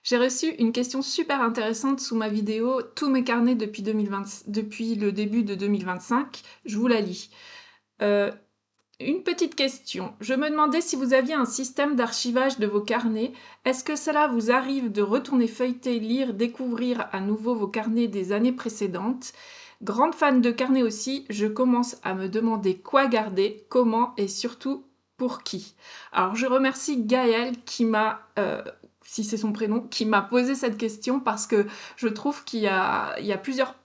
J'ai reçu une question super intéressante sous ma vidéo «Tous mes carnets depuis le début de 2025». Je vous la lis. Heu, une petite question. Je me demandais si vous aviez un système d'archivage de vos carnets. Est-ce que cela vous arrive de retourner feuilleter, lire, découvrir à nouveau vos carnets des années précédentes? Grande fan de carnets aussi, je commence à me demander quoi garder, comment et surtout pour qui. Alors je remercie Gaëlle qui m'a, si c'est son prénom, qui m'a posé cette question parce que je trouve qu'il y a plusieurs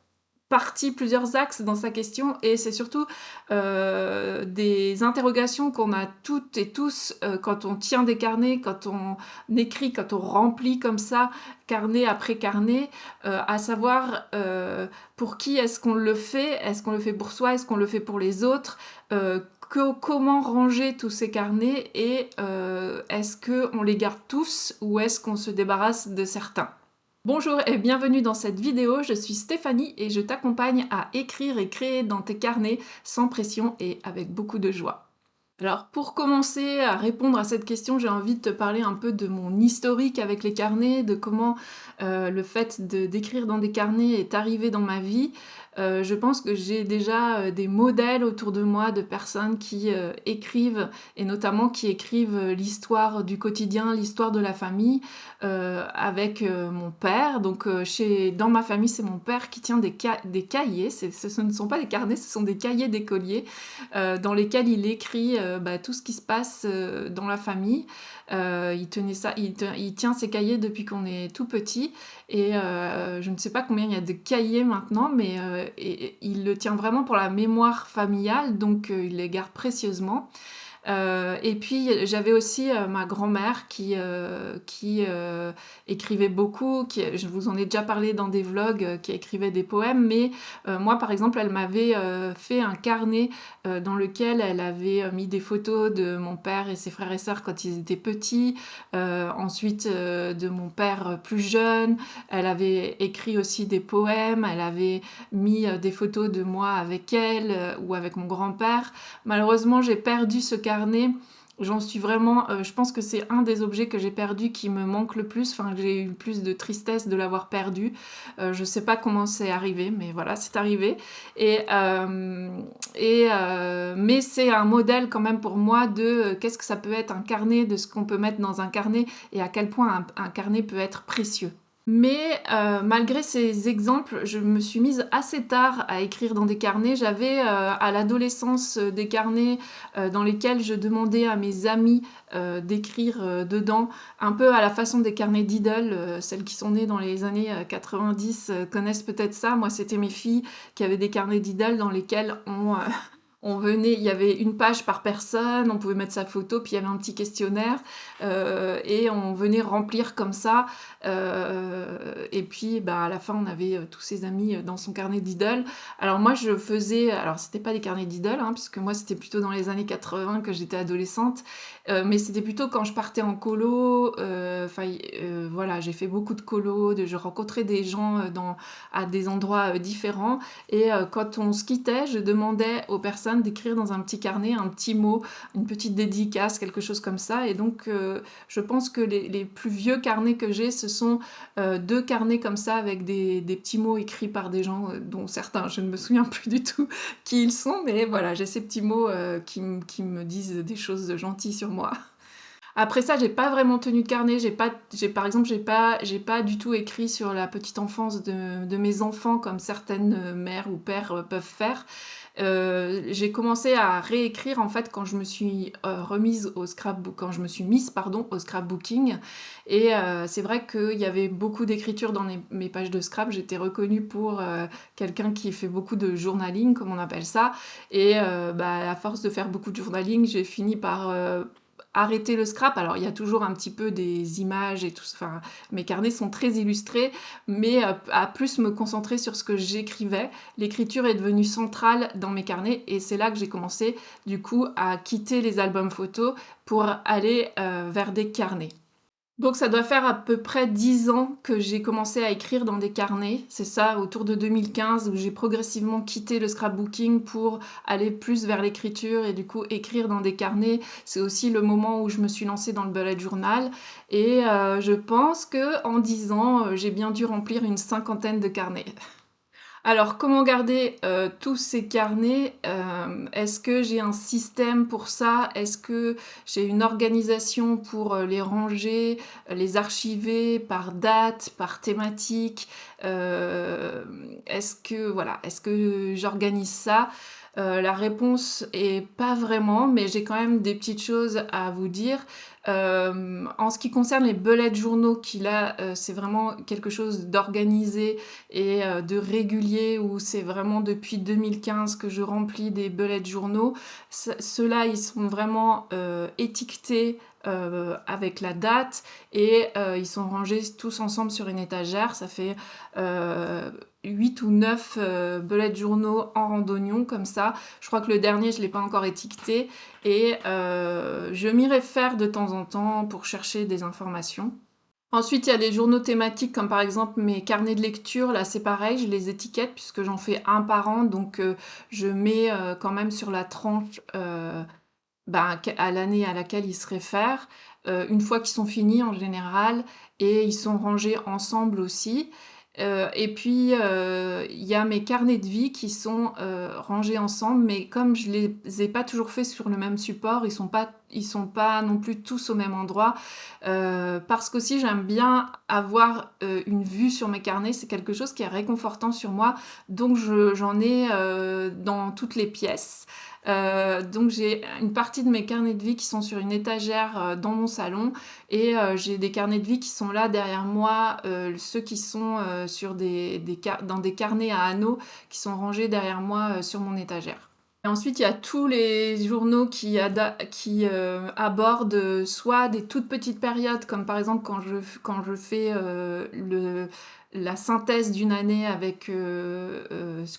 parties, plusieurs axes dans sa question et c'est surtout, des interrogations qu'on a toutes et tous, quand on tient des carnets, quand on écrit, quand on remplit comme ça, carnet après carnet, à savoir, pour qui est-ce qu'on le fait? Est-ce qu'on le fait pour soi? Est-ce qu'on le fait pour les autres? Comment ranger tous ces carnets et est-ce qu'on les garde tous ou est-ce qu'on se débarrasse de certains? Bonjour et bienvenue dans cette vidéo, je suis Stéphanie et je t'accompagne à écrire et créer dans tes carnets sans pression et avec beaucoup de joie. Alors pour commencer à répondre à cette question, j'ai envie de te parler un peu de mon historique avec les carnets, de comment le fait d'écrire dans des carnets est arrivé dans ma vie. Je pense que j'ai déjà des modèles autour de moi de personnes qui écrivent et notamment qui écrivent l'histoire du quotidien, l'histoire de la famille avec mon père. Donc dans ma famille, c'est mon père qui tient des cahiers, ce ne sont pas des carnets, ce sont des cahiers d'écoliers dans lesquels il écrit tout ce qui se passe dans la famille. Il tient ses cahiers depuis qu'on est tout petit et je ne sais pas combien il y a de cahiers maintenant, mais il le tient vraiment pour la mémoire familiale, donc il les garde précieusement. Et puis j'avais aussi ma grand-mère qui écrivait beaucoup, je vous en ai déjà parlé dans des vlogs, qui écrivait des poèmes, mais moi par exemple elle m'avait fait un carnet dans lequel elle avait mis des photos de mon père et ses frères et sœurs quand ils étaient petits, ensuite de mon père plus jeune. Elle avait écrit aussi des poèmes, elle avait mis des photos de moi avec elle ou avec mon grand-père. Malheureusement, j'ai perdu ce carnet. J'en suis vraiment, je pense que c'est un des objets que j'ai perdu qui me manque le plus, enfin que j'ai eu le plus de tristesse de l'avoir perdu. Je sais pas comment c'est arrivé, mais voilà, c'est arrivé. Et, mais c'est un modèle quand même pour moi de qu'est-ce que ça peut être un carnet, de ce qu'on peut mettre dans un carnet et à quel point un carnet peut être précieux. Mais malgré ces exemples, je me suis mise assez tard à écrire dans des carnets. J'avais, à l'adolescence, des carnets, dans lesquels je demandais à mes amis, d'écrire, dedans, un peu à la façon des carnets Diddle. Celles qui sont nées dans les années, 90, connaissent peut-être ça. Moi, c'était mes filles qui avaient des carnets Diddle dans lesquels on venait, il y avait une page par personne, on pouvait mettre sa photo, puis il y avait un petit questionnaire, et on venait remplir comme ça. Et puis à la fin, on avait tous ses amis dans son carnet Diddle. Alors moi, je faisais, alors c'était pas des carnets Diddle, hein, puisque moi c'était plutôt dans les années 80 que j'étais adolescente, mais c'était plutôt quand je partais en colo. Voilà, j'ai fait beaucoup de colos, je rencontrais des gens à des endroits différents. Et quand on se quittait, je demandais aux personnes d'écrire dans un petit carnet un petit mot, une petite dédicace, quelque chose comme ça. Et donc, je pense que les plus vieux carnets que j'ai, ce sont deux carnets comme ça avec des petits mots écrits par des gens dont certains, je ne me souviens plus du tout qui ils sont, mais voilà, j'ai ces petits mots qui me disent des choses gentilles sur moi. Après ça, j'ai pas vraiment tenu de carnet. Par exemple, j'ai pas du tout écrit sur la petite enfance de mes enfants comme certaines mères ou pères peuvent faire. J'ai commencé à réécrire en fait quand je me suis remise au scrapbook, quand je me suis mise pardon au scrapbooking. Et c'est vrai qu'il y avait beaucoup d'écriture dans mes pages de scrap. J'étais reconnue pour quelqu'un qui fait beaucoup de journaling, comme on appelle ça. Et à force de faire beaucoup de journaling, j'ai fini par arrêter le scrap. Alors il y a toujours un petit peu des images et tout, enfin mes carnets sont très illustrés, mais à plus me concentrer sur ce que j'écrivais. L'écriture est devenue centrale dans mes carnets et c'est là que j'ai commencé du coup à quitter les albums photos pour aller vers des carnets. Donc ça doit faire à peu près 10 ans que j'ai commencé à écrire dans des carnets. C'est ça, autour de 2015 où j'ai progressivement quitté le scrapbooking pour aller plus vers l'écriture et du coup écrire dans des carnets. C'est aussi le moment où je me suis lancée dans le bullet journal et je pense qu'en 10 ans, j'ai bien dû remplir une cinquantaine de carnets. Alors, comment garder, tous ces carnets? Est-ce que j'ai un système pour ça? Est-ce que j'ai une organisation pour, les ranger, les archiver par date, par thématique? Est-ce que voilà, est-ce que j'organise ça? La réponse est pas vraiment, mais j'ai quand même des petites choses à vous dire. En ce qui concerne les bullet journaux qui là, c'est vraiment quelque chose d'organisé et de régulier où c'est vraiment depuis 2015 que je remplis des bullet journaux. Ceux-là, ils sont vraiment étiquetés avec la date et ils sont rangés tous ensemble sur une étagère. Ça fait 8 ou 9 bullet journaux en randonnion comme ça. Je crois que le dernier, je ne l'ai pas encore étiqueté et je m'y réfère de temps en temps pour chercher des informations. Ensuite, il y a les journaux thématiques comme par exemple mes carnets de lecture. Là, c'est pareil, je les étiquette puisque j'en fais un par an. Donc, je mets quand même sur la tranche à l'année à laquelle ils se réfèrent. Une fois qu'ils sont finis en général et ils sont rangés ensemble aussi. Et puis, il y a mes carnets de vie qui sont rangés ensemble, mais comme je les ai pas toujours fait sur le même support, ils sont pas non plus tous au même endroit. Parce qu'aussi j'aime bien avoir une vue sur mes carnets, c'est quelque chose qui est réconfortant sur moi, donc j'en ai dans toutes les pièces. Donc j'ai une partie de mes carnets de vie qui sont sur une étagère dans mon salon et j'ai des carnets de vie qui sont là derrière moi, ceux qui sont dans des carnets à anneaux qui sont rangés derrière moi sur mon étagère. Et ensuite, il y a tous les journaux qui abordent soit des toutes petites périodes, comme par exemple quand je fais la synthèse d'une année avec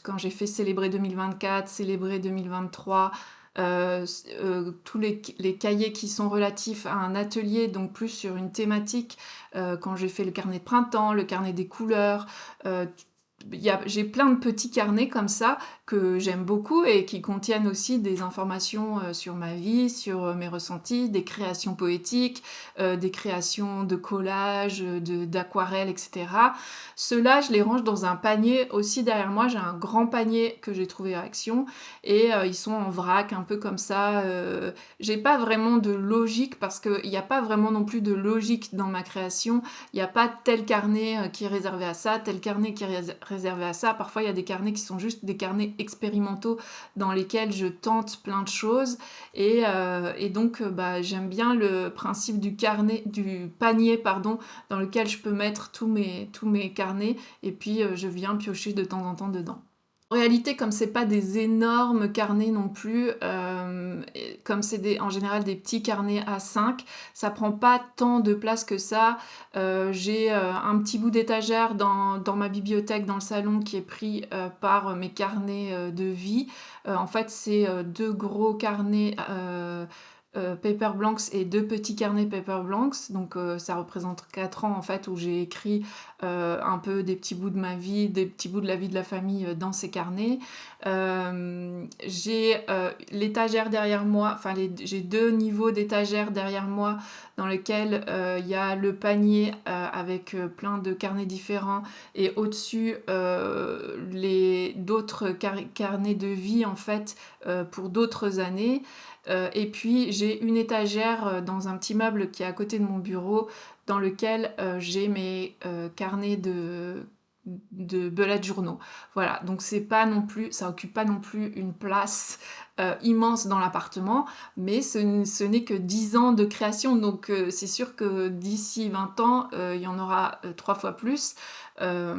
quand j'ai fait célébrer 2024, célébrer 2023, tous les cahiers qui sont relatifs à un atelier, donc plus sur une thématique, quand j'ai fait le carnet de printemps, le carnet des couleurs, euh, j'ai plein de petits carnets comme ça que j'aime beaucoup et qui contiennent aussi des informations sur ma vie, sur mes ressentis, des créations poétiques, des créations de collages, d'aquarelles, etc. Ceux-là, je les range dans un panier. Aussi derrière moi, j'ai un grand panier que j'ai trouvé à Action et ils sont en vrac, un peu comme ça. J'ai pas vraiment de logique parce qu'il n'y a pas vraiment non plus de logique dans ma création. Il n'y a pas tel carnet qui est réservé à ça, tel carnet qui est réservé à ça. Parfois, il y a des carnets qui sont juste des carnets expérimentaux dans lesquels je tente plein de choses. Et donc, j'aime bien le principe du panier, pardon, dans lequel je peux mettre tous mes carnets. Et puis, je viens piocher de temps en temps dedans. En réalité, comme c'est pas des énormes carnets non plus, comme c'est en général des petits carnets A5, ça prend pas tant de place que ça. J'ai un petit bout d'étagère dans ma bibliothèque, dans le salon, qui est pris par mes carnets de vie. En fait, c'est deux gros carnets paper blanks et deux petits carnets paper blanks. Donc ça représente 4 ans en fait où j'ai écrit un peu des petits bouts de ma vie, des petits bouts de la vie de la famille dans ces carnets. J'ai l'étagère derrière moi, enfin j'ai deux niveaux d'étagère derrière moi dans lesquels il y a le panier avec plein de carnets différents et au-dessus d'autres carnets de vie en fait pour d'autres années. Et puis j'ai une étagère dans un petit meuble qui est à côté de mon bureau dans lequel j'ai mes carnets de bullet journaux. Voilà, donc c'est pas non plus, ça occupe pas non plus une place immense dans l'appartement, mais ce n'est que 10 ans de création, donc c'est sûr que d'ici 20 ans, il y en aura 3 fois plus. Euh,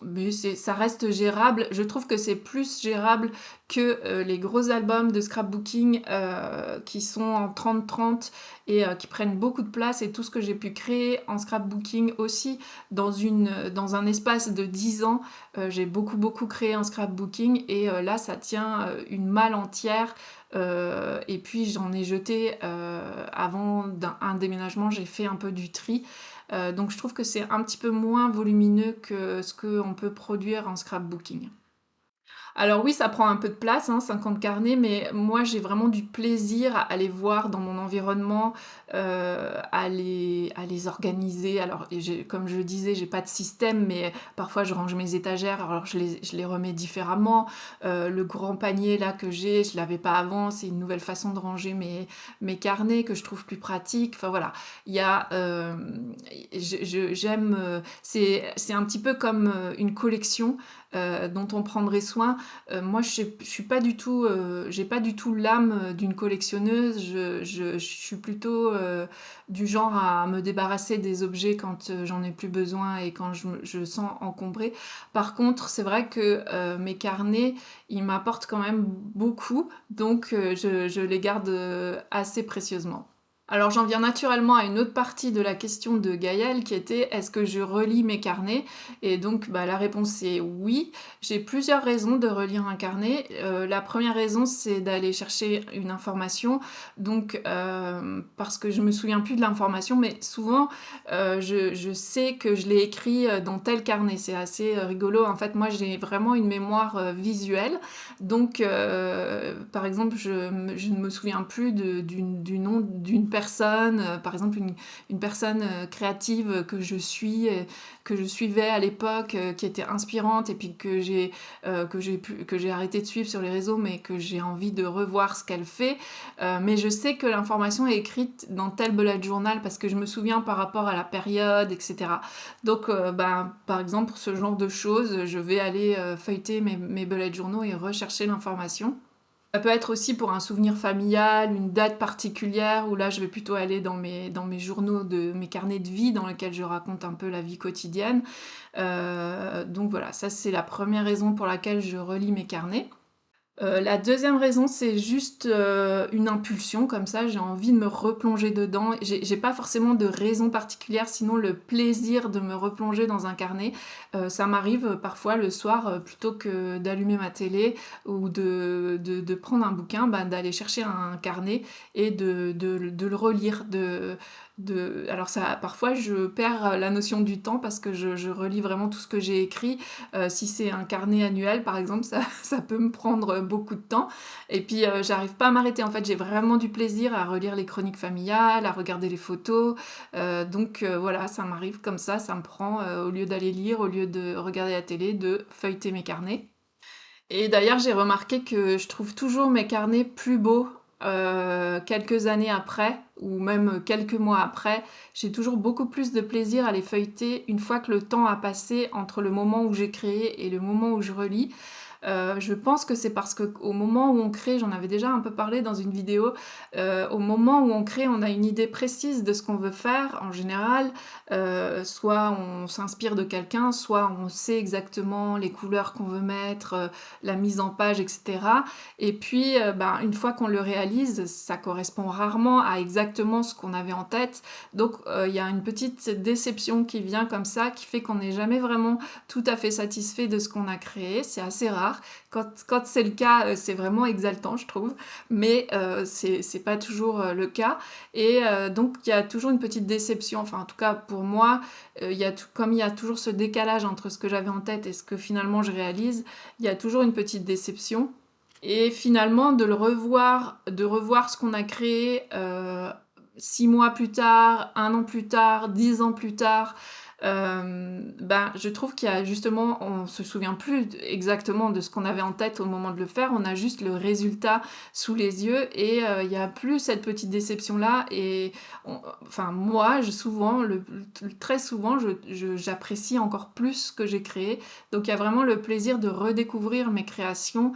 mais ça reste gérable. Je trouve que c'est plus gérable que les gros albums de scrapbooking qui sont en 30-30 et qui prennent beaucoup de place et tout ce que j'ai pu créer en scrapbooking aussi dans un espace l'espace de 10 ans, j'ai beaucoup créé en scrapbooking et là ça tient, une malle entière, et puis j'en ai jeté, avant un déménagement, j'ai fait un peu du tri, donc je trouve que c'est un petit peu moins volumineux que ce qu'on peut produire en scrapbooking. Alors oui, ça prend un peu de place, hein, 50 carnets, mais moi j'ai vraiment du plaisir à les voir dans mon environnement, à les organiser. Alors et comme je le disais, j'ai pas de système, mais parfois je range mes étagères, alors je les remets différemment. Le grand panier là que j'ai, je l'avais pas avant, c'est une nouvelle façon de ranger mes carnets que je trouve plus pratique. Enfin voilà, il y a, j'aime, c'est un petit peu comme, une collection, dont on prendrait soin. Moi, je suis pas du tout, j'ai pas du tout l'âme, d'une collectionneuse. Je suis plutôt, du genre à me débarrasser des objets quand, j'en ai plus besoin et quand je sens encombrée. Par contre, c'est vrai que, mes carnets, ils m'apportent quand même beaucoup, donc je les garde, assez précieusement. Alors j'en viens naturellement à une autre partie de la question de Gaëlle qui était: «Est-ce que je relis mes carnets?» Et donc bah, la réponse est oui. J'ai plusieurs raisons de relire un carnet. La première raison, c'est d'aller chercher une information, donc parce que je me souviens plus de l'information, mais souvent, je sais que je l'ai écrit, dans tel carnet. C'est assez, rigolo. En fait, moi, j'ai vraiment une mémoire, visuelle, donc par exemple, je ne me souviens plus du nom d'une personne, par exemple une personne, créative que je suivais à l'époque, qui était inspirante et puis que j'ai arrêté de suivre sur les réseaux, mais que j'ai envie de revoir ce qu'elle fait. Mais je sais que l'information est écrite dans tel bullet journal parce que je me souviens par rapport à la période, etc. Donc, ben, par exemple, pour ce genre de choses, je vais aller feuilleter mes bullet journaux et rechercher l'information. Ça peut être aussi pour un souvenir familial, une date particulière, où là je vais plutôt aller dans mes journaux, mes carnets de vie dans lesquels je raconte un peu la vie quotidienne. Donc voilà, ça c'est la première raison pour laquelle je relis mes carnets. La deuxième raison, c'est juste, une impulsion comme ça, j'ai envie de me replonger dedans. J'ai pas forcément de raison particulière, sinon le plaisir de me replonger dans un carnet. Ça m'arrive, parfois le soir, plutôt que d'allumer ma télé ou de prendre un bouquin, bah, d'aller chercher un carnet et de le relire, alors ça parfois je perds, la notion du temps parce que je relis vraiment tout ce que j'ai écrit. Si c'est un carnet annuel, par exemple, ça ça peut me prendre beaucoup de temps et puis, j'arrive pas à m'arrêter. En fait, j'ai vraiment du plaisir à relire les chroniques familiales, à regarder les photos, donc voilà, ça m'arrive comme ça me prend, au lieu d'aller lire, au lieu de regarder la télé, de feuilleter mes carnets. Et d'ailleurs, j'ai remarqué que je trouve toujours mes carnets plus beaux, quelques années après ou même quelques mois après. J'ai toujours beaucoup plus de plaisir à les feuilleter une fois que le temps a passé entre le moment où j'ai créé et le moment où je relis. Je pense que c'est parce qu'au moment où on crée, j'en avais déjà un peu parlé dans une vidéo, au moment où on crée, on a une idée précise de ce qu'on veut faire en général. Soit on s'inspire de quelqu'un, soit on sait exactement les couleurs qu'on veut mettre, la mise en page et cetera. Et puis, ben, une fois qu'on le réalise, ça correspond rarement à exactement ce qu'on avait en tête. Donc, il y a une petite déception qui vient comme ça, qui fait qu'on n'est jamais vraiment tout à fait satisfait de ce qu'on a créé. C'est assez rare. Quand c'est le cas, c'est vraiment exaltant, je trouve. Mais c'est pas toujours le cas. Et donc, il y a toujours une petite déception. Enfin, en tout cas, pour moi, comme il y a toujours ce décalage entre ce que j'avais en tête et ce que finalement je réalise, il y a toujours une petite déception. Et finalement, de revoir ce qu'on a créé 6 mois plus tard, 1 an plus tard, 10 ans plus tard, ben, je trouve qu'il y a justement, on se souvient plus exactement de ce qu'on avait en tête au moment de le faire, on a juste le résultat sous les yeux et il y a plus cette petite déception-là. Et enfin moi, très souvent, j'apprécie encore plus ce que j'ai créé. Donc il y a vraiment le plaisir de redécouvrir mes créations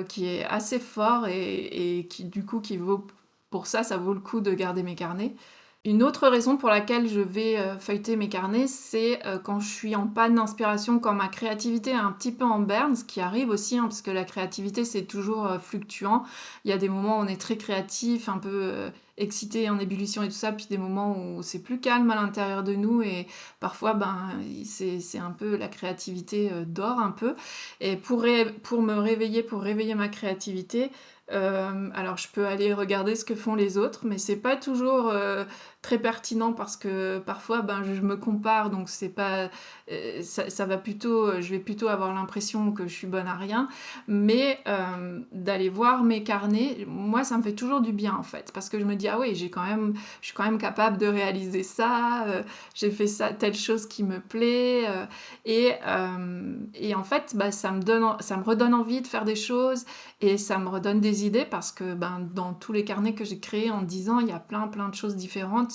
qui est assez fort et qui du coup qui vaut pour ça, ça vaut le coup de garder mes carnets. Une autre raison pour laquelle je vais, feuilleter mes carnets, c'est, quand je suis en panne d'inspiration, quand ma créativité est un petit peu en berne, ce qui arrive aussi, hein, parce que la créativité, c'est toujours, fluctuant. Il y a des moments où on est très créatif, un peu, excitée, en ébullition et tout ça, puis des moments où c'est plus calme à l'intérieur de nous et parfois, ben, c'est un peu la créativité, dort un peu et pour me réveiller, pour réveiller ma créativité, alors je peux aller regarder ce que font les autres, mais c'est pas toujours, très pertinent parce que parfois, ben, je me compare donc c'est pas, ça va plutôt, je vais plutôt avoir l'impression que je suis bonne à rien. Mais d'aller voir mes carnets, moi ça me fait toujours du bien en fait, parce que je me dis: «Ah oui, je suis quand même capable de réaliser ça, j'ai fait ça telle chose qui me plaît», et en fait, bah, ça me redonne envie de faire des choses et ça me redonne des idées parce que, ben, dans tous les carnets que j'ai créés en 10 ans, il y a plein de choses différentes.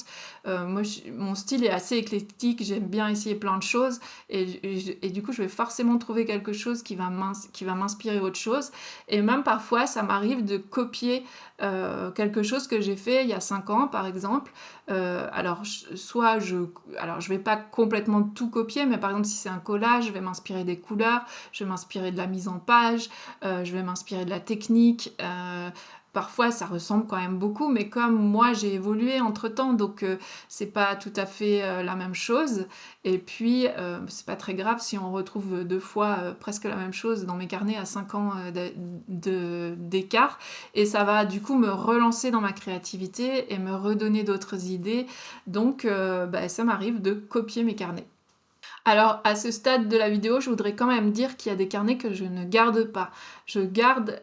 Moi mon style est assez éclectique, j'aime bien essayer plein de choses et du coup, je vais forcément trouver quelque chose qui va m'inspirer autre chose et même parfois, ça m'arrive de copier, quelque chose que j'ai fait il y a 5 ans, par exemple. Alors je vais pas complètement tout copier, mais par exemple, si c'est un collage, je vais m'inspirer des couleurs, je vais m'inspirer de la mise en page, je vais m'inspirer de la technique, parfois ça ressemble quand même beaucoup, mais comme moi j'ai évolué entre-temps, donc c'est pas tout à fait, la même chose et puis, c'est pas très grave si on retrouve, 2 fois, presque la même chose dans mes carnets à 5 ans, d'écart et ça va du coup me relancer dans ma créativité et me redonner d'autres idées donc bah, ça m'arrive de copier mes carnets. Alors, à ce stade de la vidéo, je voudrais quand même dire qu'il y a des carnets que je ne garde pas. Je garde,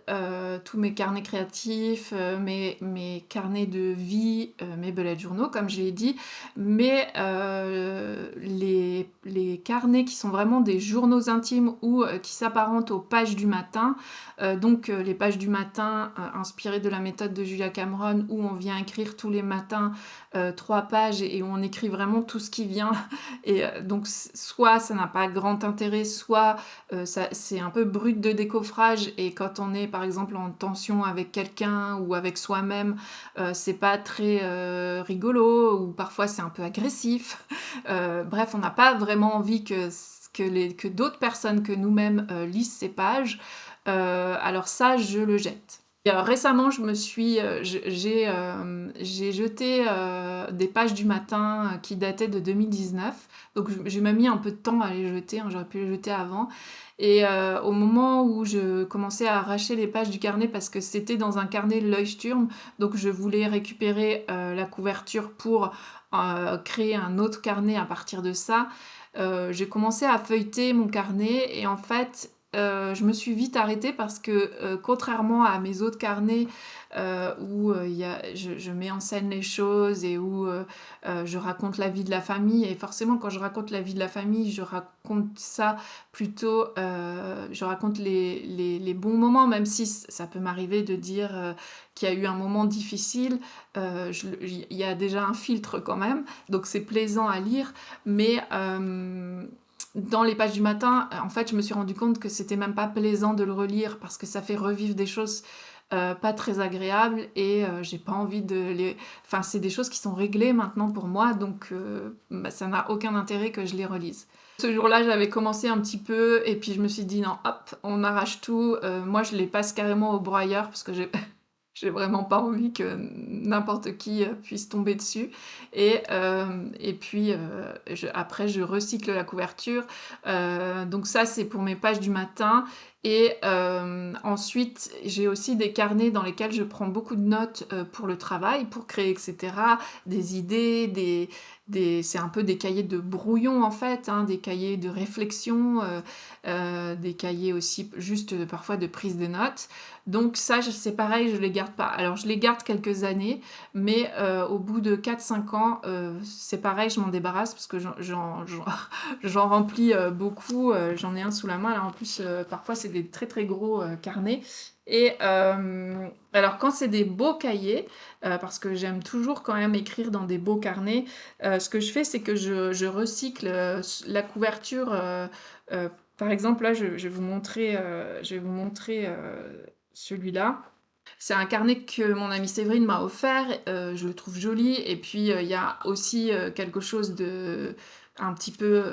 tous mes carnets créatifs, mes carnets de vie, mes bullet journaux comme je l'ai dit, mais les carnets qui sont vraiment des journaux intimes ou qui s'apparentent aux pages du matin, donc les pages du matin, inspirées de la méthode de Julia Cameron où on vient écrire tous les matins, 3 pages et où on écrit vraiment tout ce qui vient et donc soit ça n'a pas grand intérêt, soit c'est un peu brut de décoffrage et quand on est par exemple en tension avec quelqu'un ou avec soi-même, c'est pas très rigolo ou parfois c'est un peu agressif. Bref, on n'a pas vraiment envie que d'autres personnes que nous-mêmes lisent ces pages. Alors ça, je le jette. Et récemment, j'ai jeté des pages du matin qui dataient de 2019. Donc j'ai même mis un peu de temps à les jeter, hein, j'aurais pu les jeter avant. Et au moment où je commençais à arracher les pages du carnet, parce que c'était dans un carnet Leuchtturm, donc je voulais récupérer la couverture pour créer un autre carnet à partir de ça, j'ai commencé à feuilleter mon carnet et en fait, je me suis vite arrêtée parce que, contrairement à mes autres carnets, où, il y a je mets en scène les choses et où, je raconte la vie de la famille et forcément quand je raconte la vie de la famille, je raconte ça plutôt, je raconte les bons moments, même si ça peut m'arriver de dire, qu'il y a eu un moment difficile, il y a déjà un filtre quand même, donc c'est plaisant à lire, mais dans les pages du matin, en fait, je me suis rendu compte que c'était même pas plaisant de le relire parce que ça fait revivre des choses pas très agréables et j'ai pas envie de les... Enfin, c'est des choses qui sont réglées maintenant pour moi, donc bah, ça n'a aucun intérêt que je les relise. Ce jour-là, j'avais commencé un petit peu et puis je me suis dit non, hop, on arrache tout. Moi, je les passe carrément au broyeur parce que j'ai j'ai vraiment pas envie que n'importe qui puisse tomber dessus. Et puis après, je recycle la couverture. Donc ça, c'est pour mes pages du matin. Et ensuite, j'ai aussi des carnets dans lesquels je prends beaucoup de notes pour le travail, pour créer, etc. Des idées, c'est un peu des cahiers de brouillon en fait, hein, des cahiers de réflexion, des cahiers aussi juste parfois de prise de notes. Donc ça, c'est pareil, je les garde pas. Alors je les garde quelques années, mais au bout de 4-5 ans, c'est pareil, je m'en débarrasse parce que j'en remplis beaucoup. J'en ai un sous la main, là en plus, parfois c'est des très gros carnets. Et alors quand c'est des beaux cahiers, parce que j'aime toujours quand même écrire dans des beaux carnets, ce que je fais, c'est que je recycle la couverture. Par exemple, là, je vais vous montrer celui-là. C'est un carnet que mon amie Séverine m'a offert, je le trouve joli et puis, il y a aussi, quelque chose de un petit peu,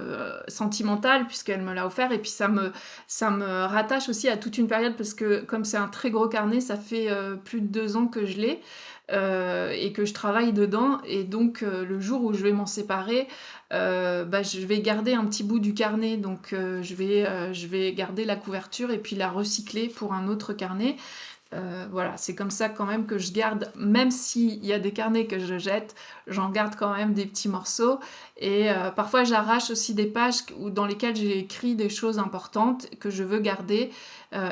sentimental puisqu'elle me l'a offert et puis ça me rattache aussi à toute une période parce que comme c'est un très gros carnet, ça fait, plus de 2 ans que je l'ai, et que je travaille dedans et donc le jour où je vais m'en séparer, bah, je vais garder un petit bout du carnet donc je vais garder la couverture et puis la recycler pour un autre carnet. Voilà, c'est comme ça quand même que je garde, même s'il y a des carnets que je jette, j'en garde quand même des petits morceaux et parfois j'arrache aussi des pages dans lesquelles j'ai écrit des choses importantes que je veux garder,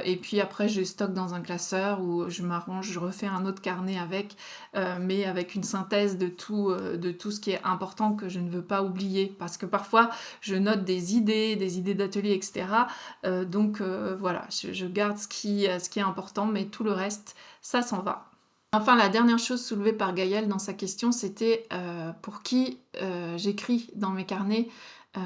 et puis après je les stocke dans un classeur ou je m'arrange, je refais un autre carnet avec, mais avec une synthèse de tout ce qui est important que je ne veux pas oublier. Parce que parfois je note des idées d'atelier et cetera, donc voilà, je garde ce qui est important, mais tout le reste, ça s'en va. Enfin, la dernière chose soulevée par Gaëlle dans sa question, c'était pour qui j'écris dans mes carnets. Heu,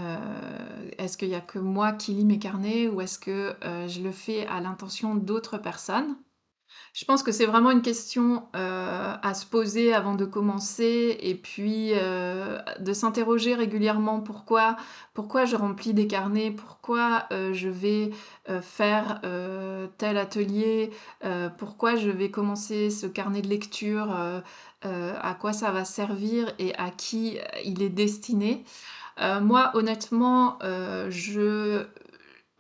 Est-ce qu'il y a que moi qui lis mes carnets ou est-ce que je le fais à l'intention d'autres personnes? Je pense que c'est vraiment une question, à se poser avant de commencer et puis, de s'interroger régulièrement. Pourquoi je remplis des carnets? Pourquoi, je vais, faire, tel atelier? Pourquoi je vais commencer ce carnet de lecture? À quoi ça va servir et à qui, il est destiné? Moi honnêtement,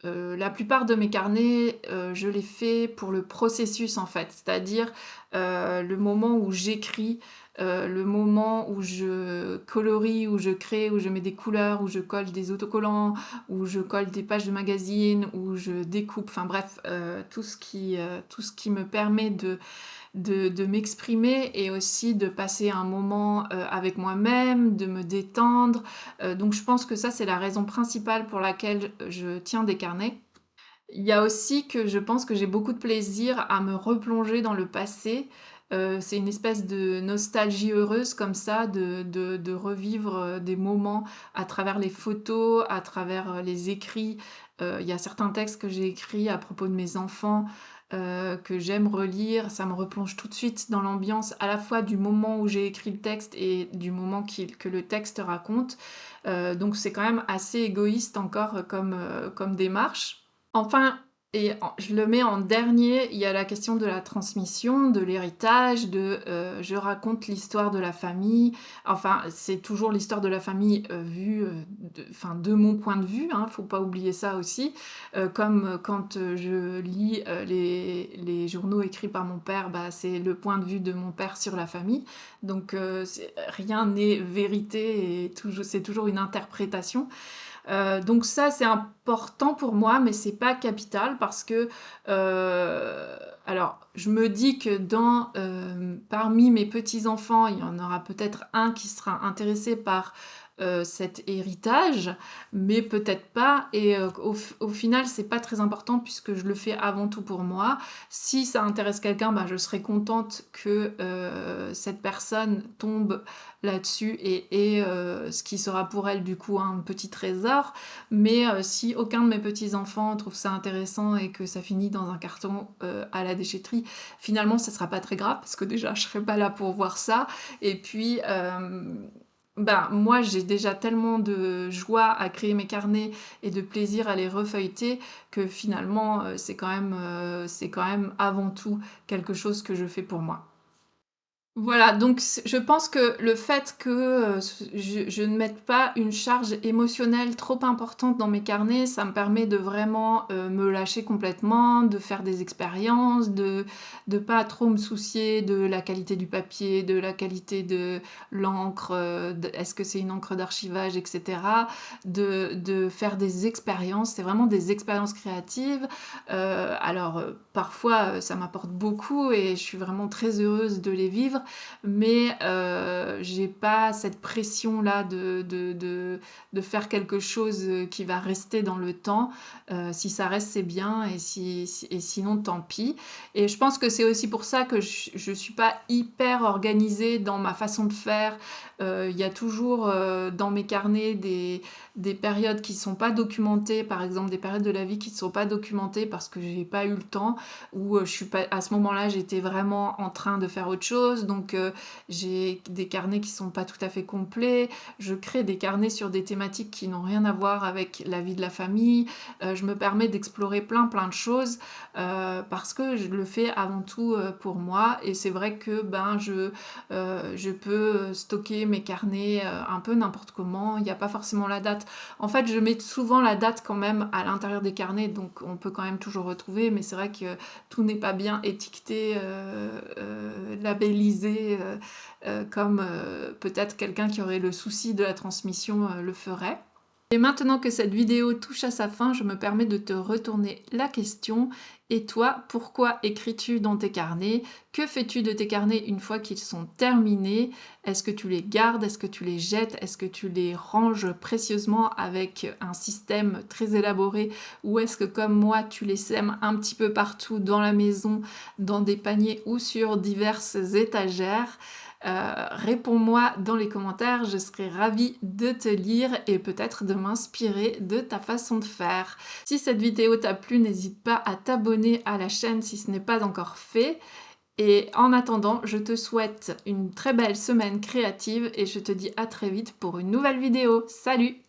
la plupart de mes carnets, je les fais pour le processus, en fait. C'est-à-dire, le moment où j'écris, le moment où je colorie, où je crée, où je mets des couleurs, où je colle des autocollants, où je colle des pages de magazines, où je découpe, enfin bref, tout ce qui me permet de m'exprimer et aussi de passer un moment, avec moi-même, de me détendre. Donc je pense que ça, c'est la raison principale pour laquelle je tiens des carnets. Il y a aussi que je pense que j'ai beaucoup de plaisir à me replonger dans le passé. C'est une espèce de nostalgie heureuse comme ça, de revivre, des moments à travers les photos, à travers, les écrits. Il y a certains textes que j'ai écrits à propos de mes enfants, que j'aime relire. Ça me replonge tout de suite dans l'ambiance à la fois du moment où j'ai écrit le texte et du moment que le texte raconte. Donc c'est quand même assez égoïste encore, comme démarche. Enfin je le mets en dernier, il y a la question de la transmission, de l'héritage, je raconte l'histoire de la famille. Enfin, c'est toujours l'histoire de la famille, vue, de mon point de vue, hein, faut pas oublier ça aussi. Comme, quand, je lis, les journaux écrits par mon père, bah, c'est le point de vue de mon père sur la famille. Donc c'est rien n'est vérité et c'est toujours une interprétation. Donc ça, c'est important pour moi, mais c'est pas capital parce que, alors je me dis que parmi mes petits-enfants, il y en aura peut-être un qui sera intéressé par, cet héritage, mais peut-être pas et au final, c'est pas très important puisque je le fais avant tout pour moi. Si ça intéresse quelqu'un, bah, je serai contente que, cette personne tombe là-dessus et ce qui sera pour elle du coup un petit trésor. Mais si aucun de mes petits-enfants trouve ça intéressant et que ça finit dans un carton à la déchetterie, finalement ça sera pas très grave parce que déjà je serai pas là pour voir ça. Et puis ben, moi j'ai déjà tellement de joie à créer mes carnets et de plaisir à les refeuilleter que finalement c'est quand même avant tout quelque chose que je fais pour moi. Voilà, donc je pense que le fait que, je ne mette pas une charge émotionnelle trop importante dans mes carnets, ça me permet de vraiment, me lâcher complètement, de faire des expériences, de pas trop me soucier de la qualité du papier, de la qualité de l'encre, est-ce que c'est une encre d'archivage et cetera. De faire des expériences, c'est vraiment des expériences créatives. Alors, parfois, ça m'apporte beaucoup et je suis vraiment très heureuse de les vivre, mais j'ai pas cette pression-là de faire quelque chose, qui va rester dans le temps. Si ça reste, c'est bien et sinon tant pis. Et je pense que c'est aussi pour ça que je suis pas hyper organisée dans ma façon de faire. Il y a toujours, dans mes carnets des périodes qui ne sont pas documentées, par exemple des périodes de la vie qui ne sont pas documentées parce que j'ai pas eu le temps ou, je suis pas à ce moment-là, j'étais vraiment en train de faire autre chose, donc j'ai des carnets qui sont pas tout à fait complets. Je crée des carnets sur des thématiques qui n'ont rien à voir avec la vie de la famille. Je me permets d'explorer plein de choses, parce que je le fais avant tout, pour moi et c'est vrai que, ben, je peux stocker mes carnets, un peu n'importe comment. Il n'y a pas forcément la date. En fait, je mets souvent la date quand même à l'intérieur des carnets, donc on peut quand même toujours retrouver, mais c'est vrai que tout n'est pas bien étiqueté, labellisé, comme peut-être quelqu'un qui aurait le souci de la transmission le ferait. Et maintenant que cette vidéo touche à sa fin, je me permets de te retourner la question. Et toi, pourquoi écris-tu dans tes carnets? Que fais-tu de tes carnets une fois qu'ils sont terminés? Est-ce que tu les gardes? Est-ce que tu les jettes? Est-ce que tu les ranges précieusement avec un système très élaboré? Ou est-ce que comme moi, tu les sèmes un petit peu partout dans la maison, dans des paniers ou sur diverses étagères? Réponds-moi dans les commentaires, je serai ravie de te lire et peut-être de m'inspirer de ta façon de faire. Si cette vidéo t'a plu, n'hésite pas à t'abonner à la chaîne si ce n'est pas encore fait. Et en attendant, je te souhaite une très belle semaine créative et je te dis à très vite pour une nouvelle vidéo. Salut!